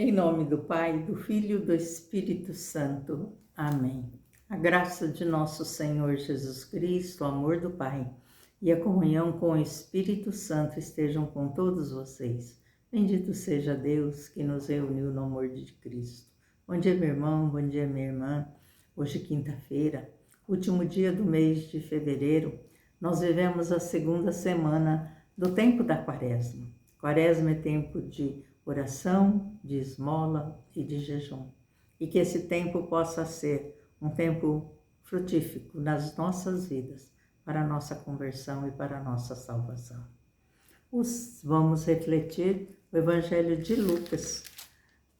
Em nome do Pai, do Filho e do Espírito Santo. Amém. A graça de nosso Senhor Jesus Cristo, o amor do Pai e a comunhão com o Espírito Santo estejam com todos vocês. Bendito seja Deus que nos reuniu no amor de Cristo. Bom dia, meu irmão, bom dia, minha irmã. Hoje, quinta-feira, último dia do mês de fevereiro, nós vivemos a segunda semana do tempo da Quaresma. Quaresma é tempo de oração, de esmola e de jejum. E que esse tempo possa ser um tempo frutífero nas nossas vidas, para a nossa conversão e para a nossa salvação. Vamos refletir o Evangelho de Lucas,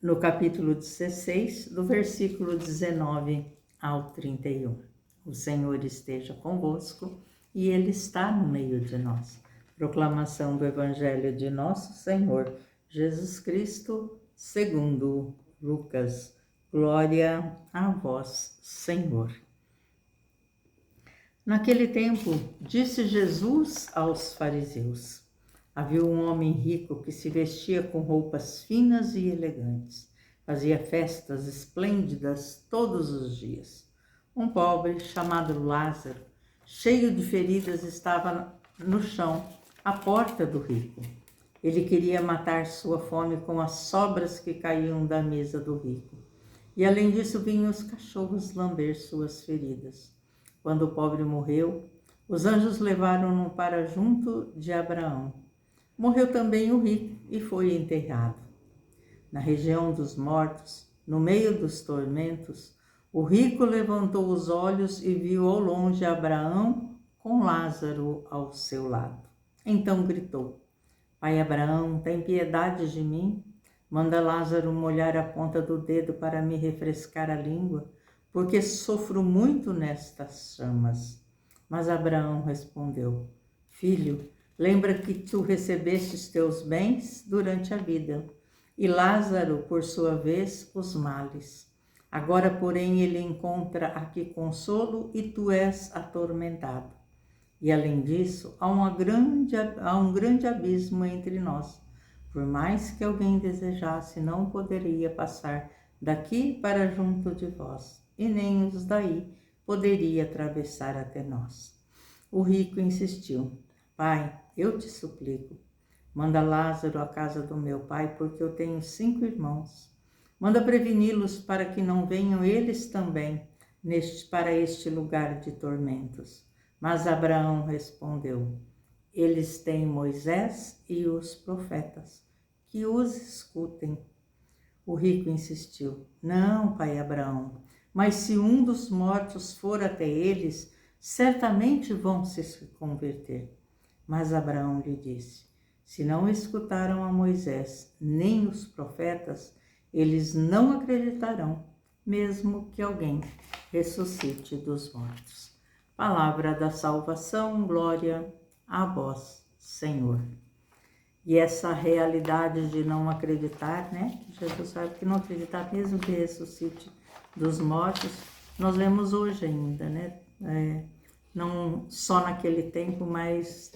no capítulo 16, do versículo 19 ao 31. O Senhor esteja convosco e Ele está no meio de nós. Proclamação do Evangelho de nosso Senhor Jesus Cristo, segundo Lucas. Glória a vós, Senhor. Naquele tempo, disse Jesus aos fariseus: havia um homem rico que se vestia com roupas finas e elegantes. Fazia festas esplêndidas todos os dias. Um pobre, chamado Lázaro, cheio de feridas, estava no chão, à porta do rico. Ele queria matar sua fome com as sobras que caíam da mesa do rico. E além disso, vinham os cachorros lamber suas feridas. Quando o pobre morreu, os anjos levaram-no para junto de Abraão. Morreu também o rico e foi enterrado. Na região dos mortos, no meio dos tormentos, o rico levantou os olhos e viu ao longe Abraão com Lázaro ao seu lado. Então gritou: Pai Abraão, tem piedade de mim? Manda Lázaro molhar a ponta do dedo para me refrescar a língua, porque sofro muito nestas chamas. Mas Abraão respondeu: Filho, lembra que tu recebestes teus bens durante a vida, e Lázaro, por sua vez, os males. Agora, porém, ele encontra aqui consolo e tu és atormentado. E além disso, há um grande abismo entre nós. Por mais que alguém desejasse, não poderia passar daqui para junto de vós, e nem os daí poderia atravessar até nós. O rico insistiu: Pai, eu te suplico, manda Lázaro à casa do meu pai, porque eu tenho 5 irmãos. Manda preveni-los para que não venham eles também para este lugar de tormentos. Mas Abraão respondeu: eles têm Moisés e os profetas, que os escutem. O rico insistiu: não, pai Abraão, mas se um dos mortos for até eles, certamente vão se converter. Mas Abraão lhe disse: se não escutaram a Moisés nem os profetas, eles não acreditarão, mesmo que alguém ressuscite dos mortos. Palavra da salvação, glória a vós, Senhor. E essa realidade de não acreditar, né? Jesus sabe que não acreditar, mesmo que ressuscite dos mortos, nós vemos hoje ainda, né? Não só naquele tempo, mas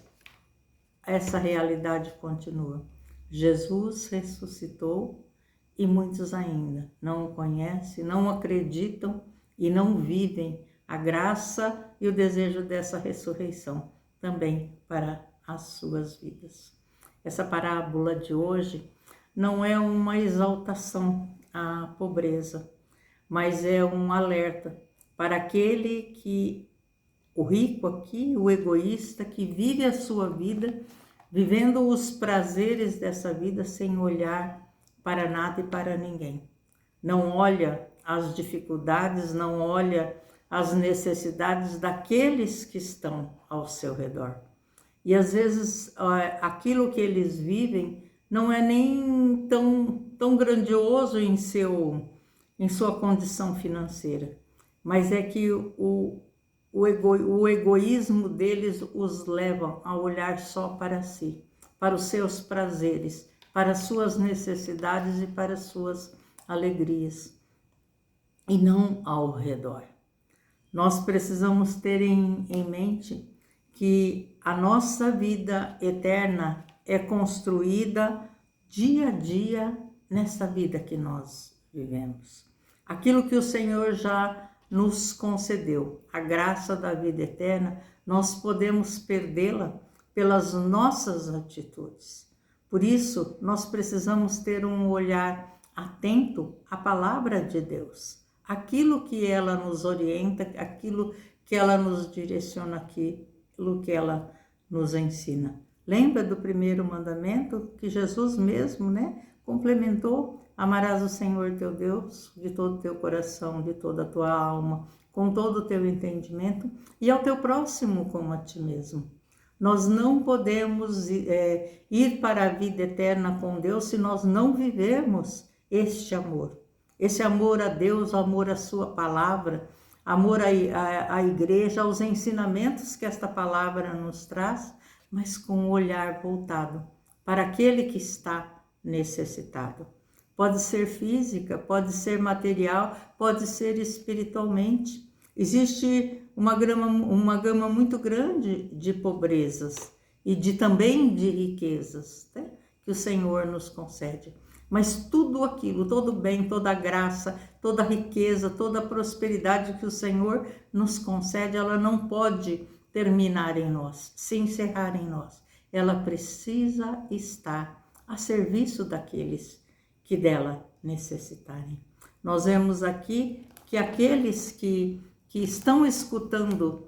essa realidade continua. Jesus ressuscitou e muitos ainda não o conhecem, não acreditam e não vivem a graça e o desejo dessa ressurreição também para as suas vidas. Essa parábola de hoje não é uma exaltação à pobreza, mas é um alerta para aquele que, o rico aqui, o egoísta, que vive a sua vida, vivendo os prazeres dessa vida sem olhar para nada e para ninguém. Não olha as dificuldades, não olha as necessidades daqueles que estão ao seu redor. E às vezes aquilo que eles vivem não é nem tão grandioso em sua condição financeira, mas é que o egoísmo deles os leva a olhar só para si, para os seus prazeres, para as suas necessidades e para as suas alegrias, e não ao redor. Nós precisamos ter em mente que a nossa vida eterna é construída dia a dia nessa vida que nós vivemos. Aquilo que o Senhor já nos concedeu, a graça da vida eterna, nós podemos perdê-la pelas nossas atitudes. Por isso, nós precisamos ter um olhar atento à palavra de Deus, aquilo que ela nos orienta, aquilo que ela nos direciona, aquilo que ela nos ensina. Lembra do primeiro mandamento que Jesus mesmo, complementou? Amarás o Senhor teu Deus de todo o teu coração, de toda a tua alma, com todo o teu entendimento, e ao teu próximo como a ti mesmo. Nós não podemos ir para a vida eterna com Deus se nós não vivermos este amor. Esse amor a Deus, amor à sua palavra, amor à igreja, aos ensinamentos que esta palavra nos traz, mas com um olhar voltado para aquele que está necessitado. Pode ser física, pode ser material, pode ser espiritualmente. Existe uma gama muito grande de pobrezas e também de riquezas, que o Senhor nos concede. Mas tudo aquilo, todo bem, toda graça, toda riqueza, toda prosperidade que o Senhor nos concede, ela não pode terminar em nós, se encerrar em nós. Ela precisa estar a serviço daqueles que dela necessitarem. Nós vemos aqui que aqueles que estão escutando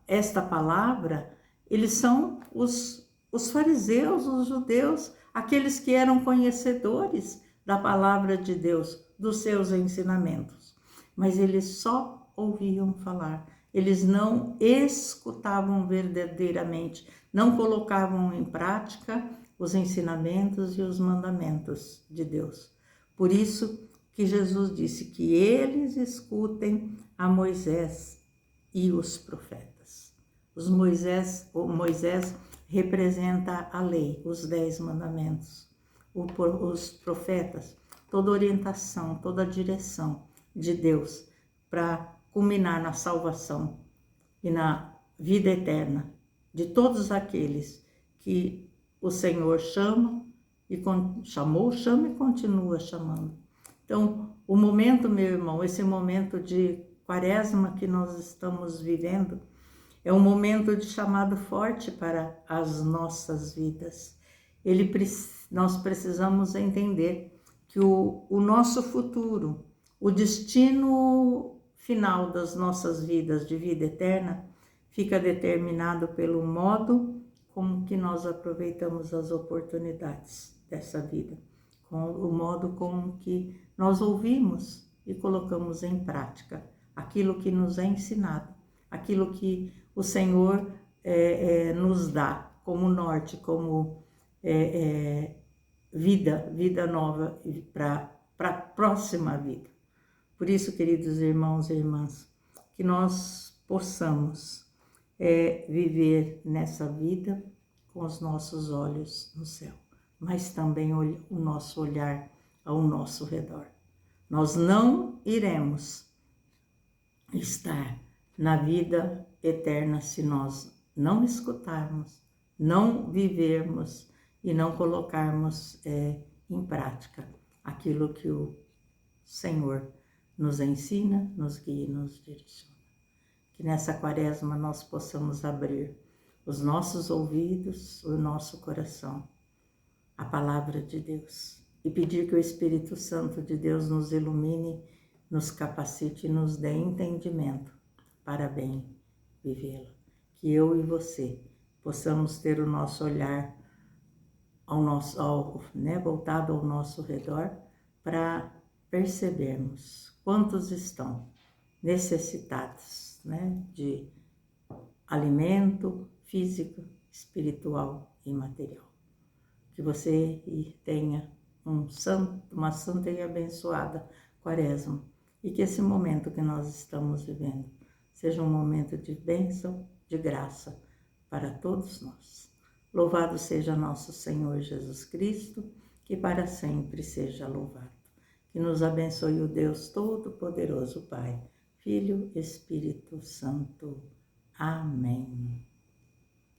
esta palavra, eles são os fariseus, os judeus, aqueles que eram conhecedores da palavra de Deus, dos seus ensinamentos. Mas eles só ouviam falar, eles não escutavam verdadeiramente, não colocavam em prática os ensinamentos e os mandamentos de Deus. Por isso que Jesus disse que eles escutem a Moisés e os profetas. O Moisés representa a lei, os 10 mandamentos. Os profetas, toda orientação, toda a direção de Deus para culminar na salvação e na vida eterna de todos aqueles que o Senhor chama e continua chamando. Então, o momento, meu irmão, esse momento de quaresma que nós estamos vivendo, é um momento de chamado forte para as nossas vidas. Nós precisamos entender que o nosso futuro, o destino final das nossas vidas de vida eterna, fica determinado pelo modo como que nós aproveitamos as oportunidades dessa vida, com o modo como que nós ouvimos e colocamos em prática aquilo que nos é ensinado, aquilo que o Senhor nos dá como norte, como vida nova para a próxima vida. Por isso, queridos irmãos e irmãs, que nós possamos viver nessa vida com os nossos olhos no céu, mas também o nosso olhar ao nosso redor. Nós não iremos estar na vida eterna se nós não escutarmos, não vivermos e não colocarmos em prática aquilo que o Senhor nos ensina, nos guia e nos direciona. Que nessa quaresma nós possamos abrir os nossos ouvidos, o nosso coração, a palavra de Deus, e pedir que o Espírito Santo de Deus nos ilumine, nos capacite e nos dê entendimento para bem vivê-la. Que eu e você possamos ter o nosso olhar voltado ao nosso redor para percebermos quantos estão necessitados de alimento físico, espiritual e material. Que você tenha uma santa e abençoada quaresma e que esse momento que nós estamos vivendo seja um momento de bênção, de graça para todos nós. Louvado seja nosso Senhor Jesus Cristo, que para sempre seja louvado. Que nos abençoe o Deus Todo-Poderoso, Pai, Filho, Espírito Santo. Amém.